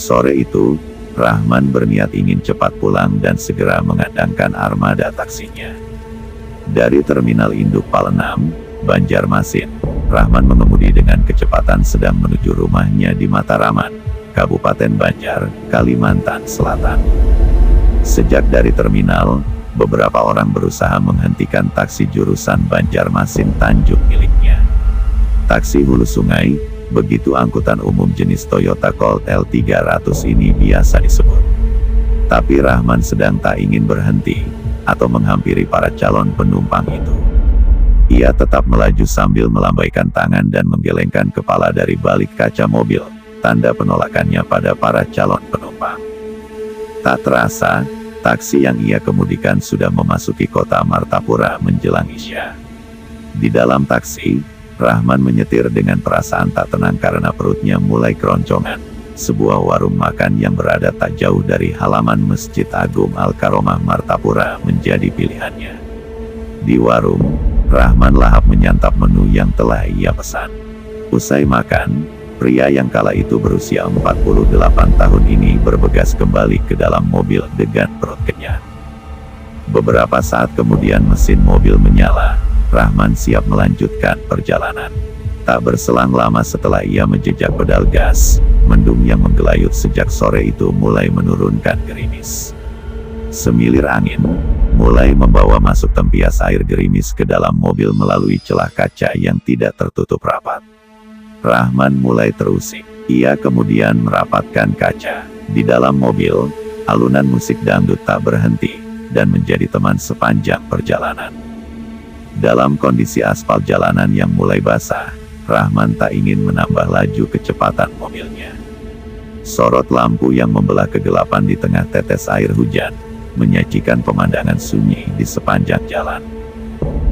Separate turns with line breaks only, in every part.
Sore itu, Rahman berniat ingin cepat pulang dan segera mengadangkan armada taksinya. Dari terminal induk Pal 6, Banjarmasin, Rahman mengemudi dengan kecepatan sedang menuju rumahnya di Mataraman, Kabupaten Banjar, Kalimantan Selatan. Sejak dari terminal, beberapa orang berusaha menghentikan taksi jurusan Banjarmasin Tanjung miliknya. Taksi hulu sungai, begitu angkutan umum jenis Toyota Colt L300 ini biasa disebut. Tapi Rahman sedang tak ingin berhenti, atau menghampiri para calon penumpang itu. Ia tetap melaju sambil melambaikan tangan dan menggelengkan kepala dari balik kaca mobil, tanda penolakannya pada para calon penumpang. Tak terasa, taksi yang ia kemudikan sudah memasuki kota Martapura menjelang Isya. Di dalam taksi, Rahman menyetir dengan perasaan tak tenang karena perutnya mulai keroncongan. Sebuah warung makan yang berada tak jauh dari halaman Masjid Agung Al-Karomah Martapura menjadi pilihannya. Di warung, Rahman lahap menyantap menu yang telah ia pesan. Usai makan, pria yang kala itu berusia 48 tahun ini bergegas kembali ke dalam mobil dengan perut kenyang. Beberapa saat kemudian mesin mobil menyala. Rahman siap melanjutkan perjalanan. Tak berselang lama setelah ia menjejak pedal gas, mendung yang menggelayut sejak sore itu mulai menurunkan gerimis. Semilir angin mulai membawa masuk tempias air gerimis ke dalam mobil melalui celah kaca yang tidak tertutup rapat. Rahman mulai terusik. Ia kemudian merapatkan kaca. Di dalam mobil, alunan musik dangdut tak berhenti, dan menjadi teman sepanjang perjalanan. Dalam kondisi aspal jalanan yang mulai basah, Rahman tak ingin menambah laju kecepatan mobilnya. Sorot lampu yang membelah kegelapan di tengah tetes air hujan, menyajikan pemandangan sunyi di sepanjang jalan.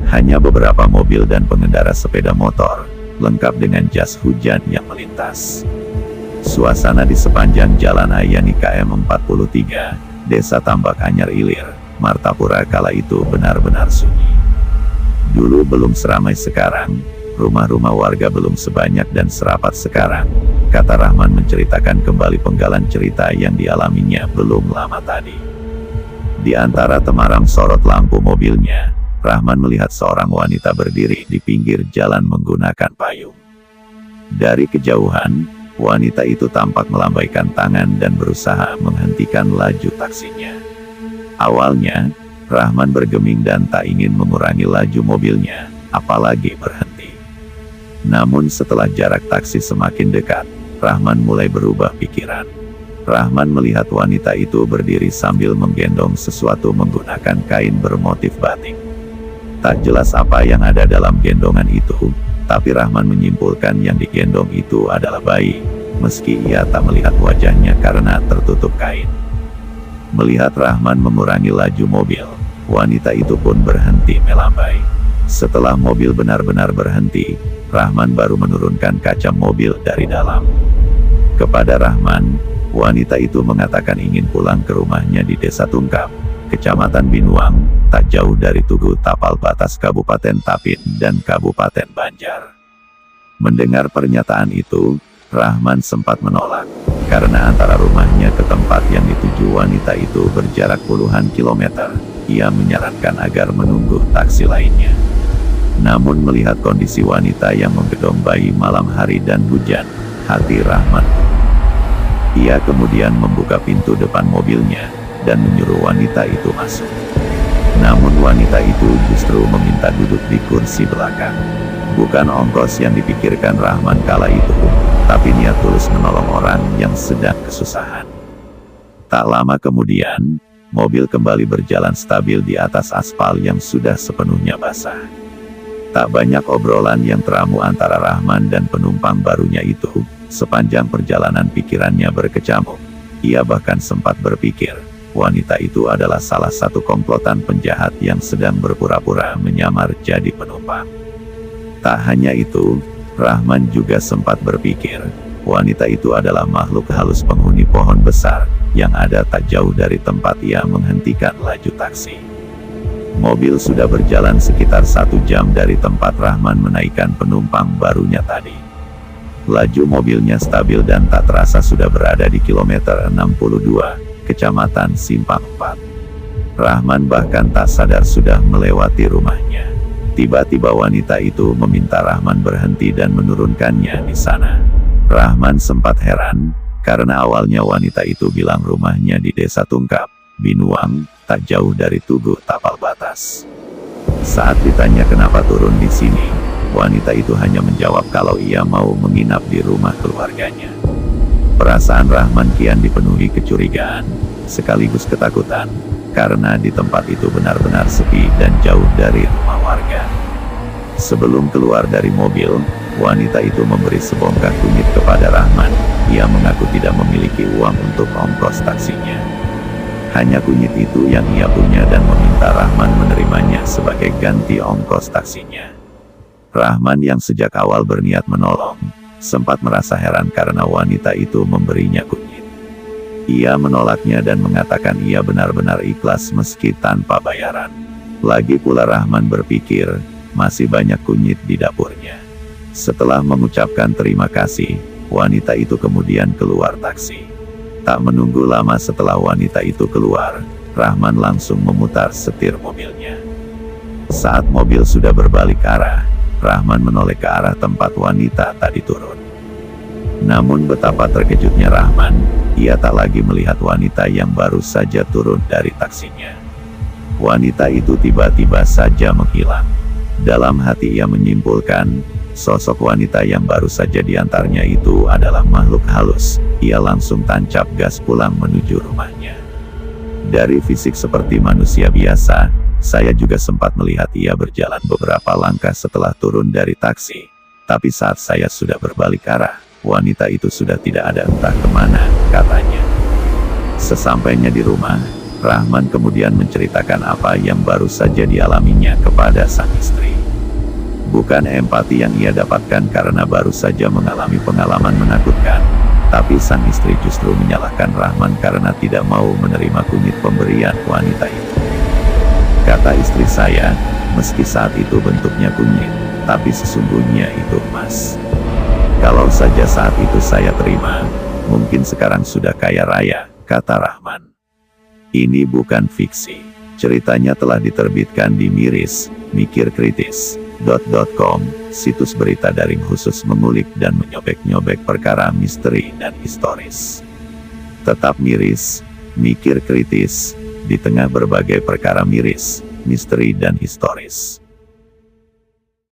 Hanya beberapa mobil dan pengendara sepeda motor, lengkap dengan jas hujan yang melintas. Suasana di sepanjang jalan Ayani KM 43, Desa Tambak Anyar Ilir, Martapura kala itu benar-benar sunyi. Dulu belum seramai sekarang, rumah-rumah warga belum sebanyak dan serapat sekarang, kata Rahman menceritakan kembali penggalan cerita yang dialaminya belum lama tadi. Di antara temaram sorot lampu mobilnya, Rahman melihat seorang wanita berdiri di pinggir jalan menggunakan payung. Dari kejauhan, wanita itu tampak melambaikan tangan dan berusaha menghentikan laju taksinya. Awalnya, Rahman bergeming dan tak ingin mengurangi laju mobilnya, apalagi berhenti. Namun setelah jarak taksi semakin dekat, Rahman mulai berubah pikiran. Rahman melihat wanita itu berdiri sambil menggendong sesuatu menggunakan kain bermotif batik. Tak jelas apa yang ada dalam gendongan itu, tapi Rahman menyimpulkan yang digendong itu adalah bayi, meski ia tak melihat wajahnya karena tertutup kain. Melihat Rahman mengurangi laju mobil, wanita itu pun berhenti melambai. Setelah mobil benar-benar berhenti, Rahman baru menurunkan kaca mobil dari dalam. Kepada Rahman, wanita itu mengatakan ingin pulang ke rumahnya di Desa Tungkap, Kecamatan Binuang, tak jauh dari Tugu Tapal batas Kabupaten Tapin dan Kabupaten Banjar. Mendengar pernyataan itu, Rahman sempat menolak, karena antara rumahnya ke tempat yang dituju wanita itu berjarak puluhan kilometer. Ia menyarankan agar menunggu taksi lainnya. Namun melihat kondisi wanita yang menggendong bayi malam hari dan hujan, hati Rahman. Ia kemudian membuka pintu depan mobilnya, dan menyuruh wanita itu masuk. Namun wanita itu justru meminta duduk di kursi belakang. Bukan ongkos yang dipikirkan Rahman kala itu, tapi niat tulus menolong orang yang sedang kesusahan. Tak lama kemudian, mobil kembali berjalan stabil di atas aspal yang sudah sepenuhnya basah. Tak banyak obrolan yang teramu antara Rahman dan penumpang barunya itu. Sepanjang perjalanan pikirannya berkecamuk. Ia bahkan sempat berpikir, wanita itu adalah salah satu komplotan penjahat yang sedang berpura-pura menyamar jadi penumpang. Tak hanya itu, Rahman juga sempat berpikir, wanita itu adalah makhluk halus penghuni pohon besar, yang ada tak jauh dari tempat ia menghentikan laju taksi. Mobil sudah berjalan sekitar 1 jam dari tempat Rahman menaikkan penumpang barunya tadi. Laju mobilnya stabil dan tak terasa sudah berada di kilometer 62, Kecamatan Simpang 4. Rahman bahkan tak sadar sudah melewati rumahnya. Tiba-tiba wanita itu meminta Rahman berhenti dan menurunkannya di sana. Rahman sempat heran, karena awalnya wanita itu bilang rumahnya di Desa Tungkap, Binuang, tak jauh dari Tugu Tapal Batas. Saat ditanya kenapa turun di sini, wanita itu hanya menjawab kalau ia mau menginap di rumah keluarganya. Perasaan Rahman kian dipenuhi kecurigaan, sekaligus ketakutan, karena di tempat itu benar-benar sepi dan jauh dari rumah warga. Sebelum keluar dari mobil, wanita itu memberi sebongkah kunyit kepada Rahman. Ia mengaku tidak memiliki uang untuk ongkos taksinya. Hanya kunyit itu yang ia punya dan meminta Rahman menerimanya sebagai ganti ongkos taksinya. Rahman yang sejak awal berniat menolong, sempat merasa heran karena wanita itu memberinya kunyit. Ia menolaknya dan mengatakan ia benar-benar ikhlas meski tanpa bayaran. Lagi pula Rahman berpikir, masih banyak kunyit di dapurnya. Setelah mengucapkan terima kasih, wanita itu kemudian keluar taksi. Tak menunggu lama setelah wanita itu keluar, Rahman langsung memutar setir mobilnya. Saat mobil sudah berbalik arah, Rahman menoleh ke arah tempat wanita tadi turun. Namun betapa terkejutnya Rahman, ia tak lagi melihat wanita yang baru saja turun dari taksinya. Wanita itu tiba-tiba saja menghilang. Dalam hati ia menyimpulkan, sosok wanita yang baru saja diantarnya itu adalah makhluk halus. Ia langsung tancap gas pulang menuju rumahnya. Dari fisik seperti manusia biasa, saya juga sempat melihat ia berjalan beberapa langkah setelah turun dari taksi. Tapi saat saya sudah berbalik arah, wanita itu sudah tidak ada, entah kemana, katanya. Sesampainya di rumah, Rahman kemudian menceritakan apa yang baru saja dialaminya kepada sang istri. Bukan empati yang ia dapatkan karena baru saja mengalami pengalaman menakutkan, tapi sang istri justru menyalahkan Rahman karena tidak mau menerima kunyit pemberian wanita itu. Kata istri saya, meski saat itu bentuknya kunyit, tapi sesungguhnya itu emas. Kalau saja saat itu saya terima, mungkin sekarang sudah kaya raya, kata Rahman. Ini bukan fiksi. Ceritanya telah diterbitkan di Miris, mikirkritis.com, situs berita daring khusus mengulik dan menyobek-nyobek perkara misteri dan historis. Tetap miris, mikir kritis, di tengah berbagai perkara miris, misteri dan historis.